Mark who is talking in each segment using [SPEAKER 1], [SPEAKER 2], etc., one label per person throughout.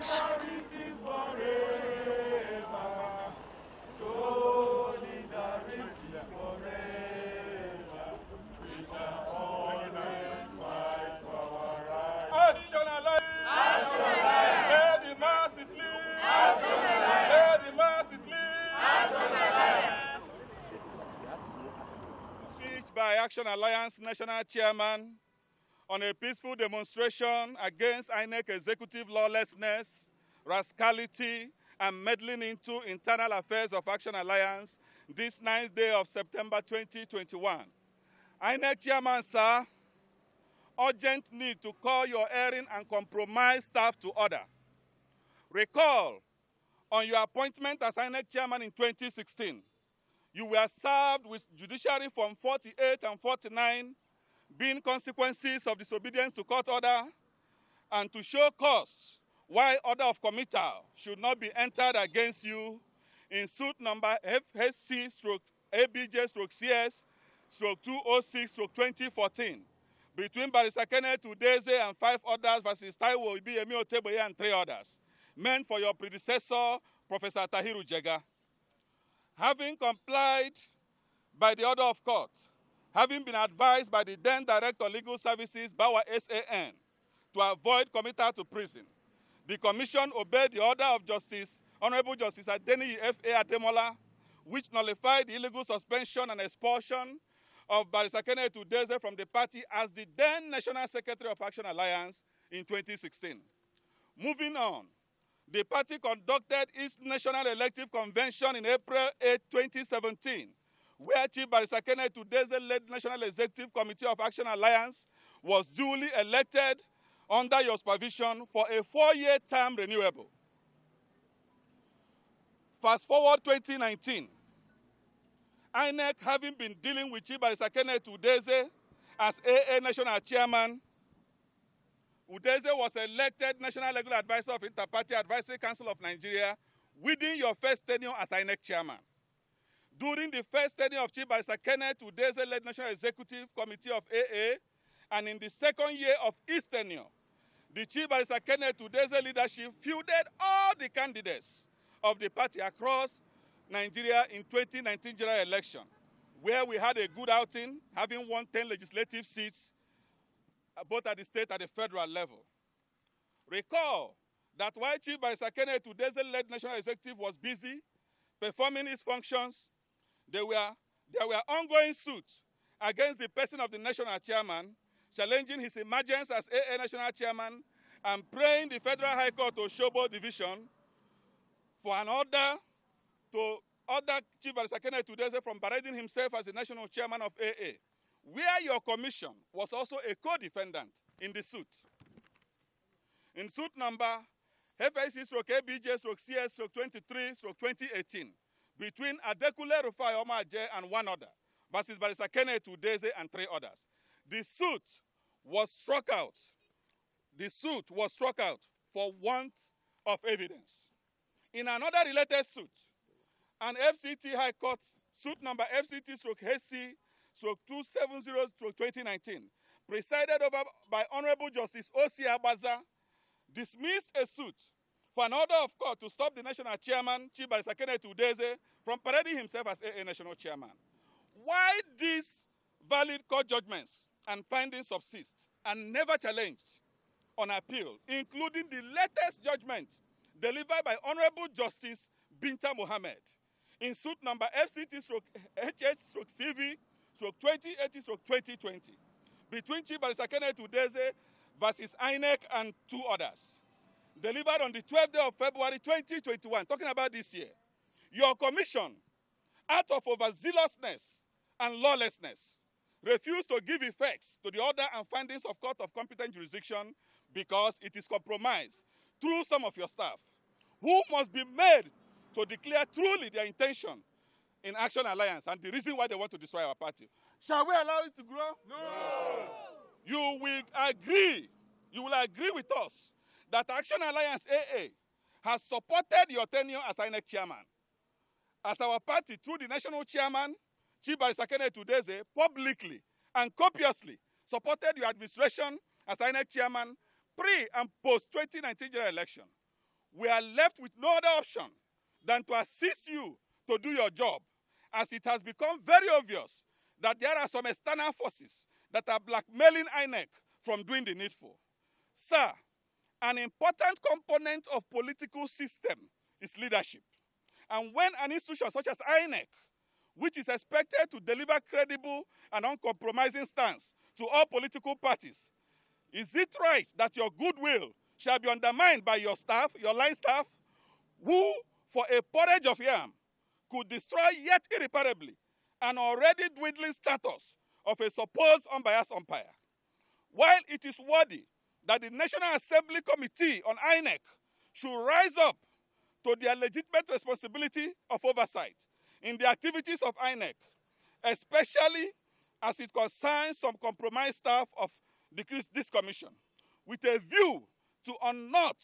[SPEAKER 1] minutes.
[SPEAKER 2] By Action Alliance National Chairman on a peaceful demonstration against INEC executive lawlessness, rascality, and meddling into internal affairs of Action Alliance this 9th day of September 2021. INEC Chairman, sir, urgent need to call your erring and compromised staff to order. Recall, on your appointment as INEC Chairman in 2016, you were served with Judiciary Form 48 and 49, being consequences of disobedience to court order, and to show cause why order of committal should not be entered against you in suit number FHC/ABJ/CS/206/2014 between Barrister Kenneth Udeze and 5 others versus Taiwo Ibiyemi Oteboye and 3 others, meant for your predecessor, Professor Tahiru Jega. Having complied by the order of court, having been advised by the then Director of Legal Services, Bawa SAN, to avoid committal to prison, the Commission obeyed the order of Justice, Honorable Justice Adeniyi F.A. Ademola, which nullified the illegal suspension and expulsion of Barrister Kenneth Udeze from the party as the then National Secretary of Action Alliance in 2016. Moving on, the party conducted its National Elective Convention in April 8, 2017, where Chief Barrister Kenneth Udeze-led National Executive Committee of Action Alliance was duly elected under your supervision for a 4-year term renewable. Fast forward 2019, INEC, having been dealing with Chief Barrister Kenneth Udeze as AA National Chairman, Udeze was elected National Legal Advisor of Interparty Advisory Council of Nigeria within your first tenure as INEC Chairman. During the first tenure of Chief Barrister Kenneth Udeze-led National Executive Committee of AA, and in the second year of his tenure, the Chief Barrister Kenneth Udeze leadership fielded all the candidates of the party across Nigeria in 2019 general election, where we had a good outing, having won 10 legislative seats, both at the state and the federal level. Recall that while Chief Barrister Kenneth Udeze-led National Executive was busy performing his functions, there were ongoing suits against the person of the National Chairman, challenging his emergence as AA National Chairman and praying the Federal High Court to Osogbo Division for an order to order Chief Barrister Kenneth Udeze from parading himself as the National Chairman of AA, where your commission was also a co-defendant in the suit. In suit number FIC/ABJ/CS/23/2018, between Adekule Rufai Omaje and 1 other, versus Barrister Kenneth Udeze and 3 others. The suit was struck out. The suit was struck out for want of evidence. In another related suit, an FCT High Court suit number FCT/HC/270/2019, presided over by Honorable Justice O.C. Abaza, dismissed a suit for an order of court to stop the National Chairman, Chief Barrister Kenneth Udeze, from parading himself as AA National Chairman. Why these valid court judgments and findings subsist and never challenged on appeal, including the latest judgment delivered by Honorable Justice Binta Mohammed in suit number FCT/HH/CV/2080/2020 between Chief Barrister Kenneth Udeze versus INEC and 2 others, delivered on the 12th day of February 2021, talking about this year. Your commission, out of overzealousness and lawlessness, refused to give effects to the order and findings of Court of Competent Jurisdiction because it is compromised through some of your staff, who must be made to declare truly their intention in Action Alliance and the reason why they want to destroy our party. Shall we allow it to grow? No. You will agree with us that Action Alliance AA has supported your tenure as INEC Chairman, as our party, through the National Chairman, Chief Barrister Kenneth Udeze, publicly and copiously supported your administration as INEC Chairman pre- and post-2019 general election. we are left with no other option than to assist you to do your job, as it has become very obvious that there are some external forces that are blackmailing INEC from doing the needful. Sir, an important component of political system is leadership. And when an institution such as INEC, which is expected to deliver credible and uncompromising stance to all political parties, is it right that your goodwill shall be undermined by your staff, your line staff, who, for a porridge of yam, could destroy yet irreparably an already dwindling status of a supposed unbiased umpire? While it is worthy that the National Assembly Committee on INEC should rise up to their legitimate responsibility of oversight in the activities of INEC, especially as it concerns some compromised staff of this commission, with a view to unknot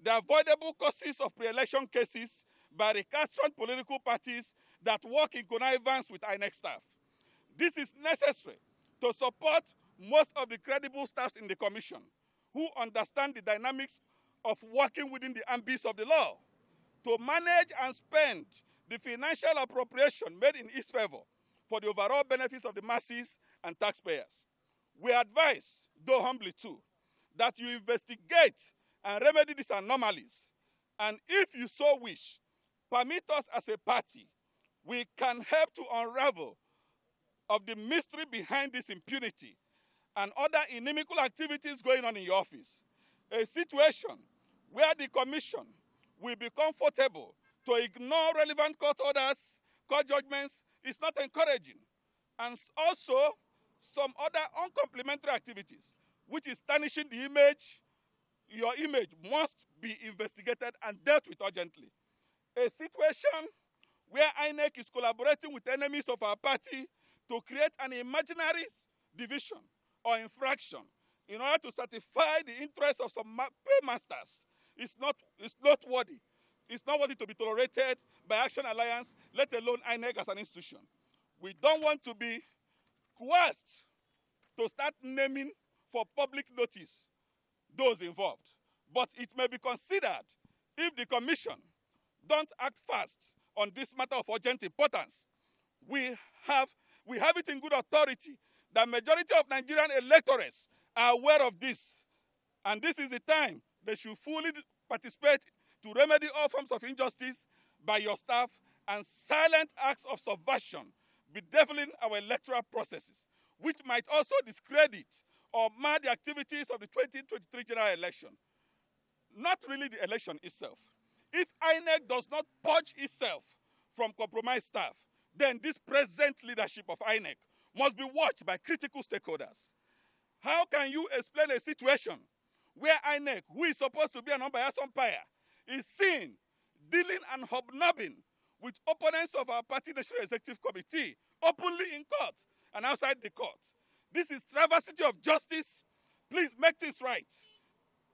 [SPEAKER 2] the avoidable causes of pre-election cases by recalcitrant political parties that work in connivance with INEC staff. This is necessary to support most of the credible staffs in the commission who understand the dynamics of working within the ambits of the law to manage and spend the financial appropriation made in its favor for the overall benefits of the masses and taxpayers. We advise, though humbly too, that you investigate and remedy these anomalies, and if you so wish, permit us as a party, we can help to unravel of the mystery behind this impunity and other inimical activities going on in your office. A situation where the commission will be comfortable to ignore relevant court orders, court judgments, is not encouraging. And also, some other uncomplimentary activities, which is tarnishing the image, your image must be investigated and dealt with urgently. A situation where INEC is collaborating with enemies of our party to create an imaginary division or infraction in order to satisfy the interests of some paymasters is not worthy. It's not worthy to be tolerated by Action Alliance, let alone INEC as an institution. We don't want to be coerced to start naming for public notice those involved. But it may be considered if the commission don't act fast on this matter of urgent importance. We have it in good authority that majority of Nigerian electorates are aware of this. And this is the time they should fully participate to remedy all forms of injustice by your staff and silent acts of subversion bedeviling our electoral processes, which might also discredit or mar the activities of the 2023 general election. Not really the election itself. If INEC does not purge itself from compromised staff, then this present leadership of INEC must be watched by critical stakeholders. How can you explain a situation where INEC, who is supposed to be an unbiased umpire, is seen dealing and hobnobbing with opponents of our party National Executive Committee openly in court and outside the court? This is travesty of justice. Please make this right.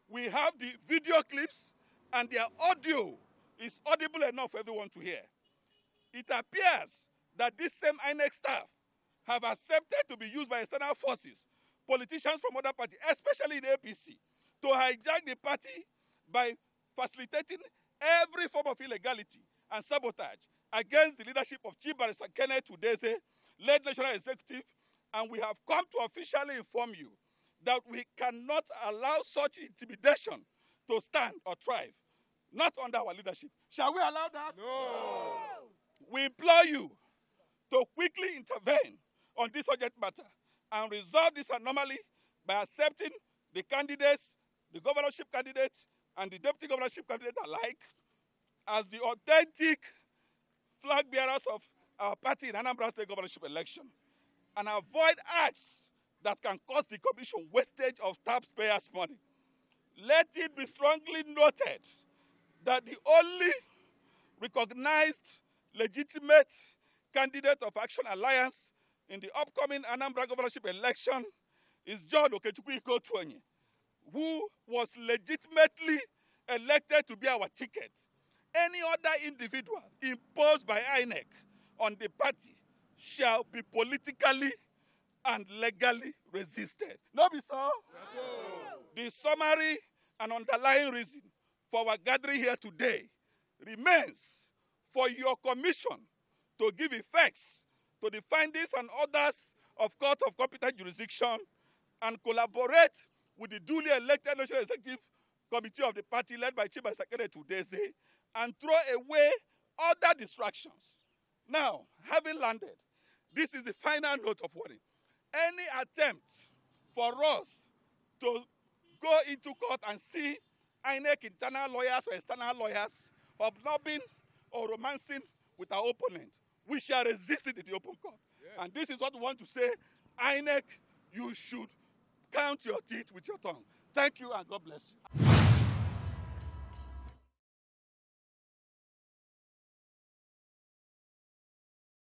[SPEAKER 2] We have the video clips and their audio is audible enough for everyone to hear. It appears that this same INEC staff have accepted to be used by external forces, politicians from other parties, especially the APC, to hijack the party by facilitating every form of illegality and sabotage against the leadership of Chief Barrister Kenneth Udeze, led National Executive, and we have come to officially inform you that we cannot allow such intimidation to stand or thrive, not under our leadership. Shall we allow that? No. We implore you to quickly intervene on this urgent matter and resolve this anomaly by accepting the candidates, the governorship candidate and the deputy governorship candidate alike, as the authentic flag bearers of our party in Anambra State governorship election, and avoid acts that can cause the commission wastage of taxpayers' money. Let it be strongly noted that the only recognized legitimate candidate of Action Alliance in the upcoming Anambra governorship election is John Okechukwu Ikotuonye, who was legitimately elected to be our ticket. Any other individual imposed by INEC on the party shall be politically and legally resisted. No, be so? Yes, the summary and underlying reason for our gathering here today remains for your commission to give effects to the findings and orders of Court of Competent Jurisdiction and collaborate with the duly elected National Executive Committee of the party led by Chief Secretary Udeze and throw away other distractions. Now, having landed, this is the final note of warning. Any attempt for us to go into court and see INEC internal lawyers or external lawyers hobnobbing or romancing with our opponent, we shall resist it in the open court. Yes. And this is what we want to say. INEC, you should count your teeth with your tongue. Thank you and God bless you.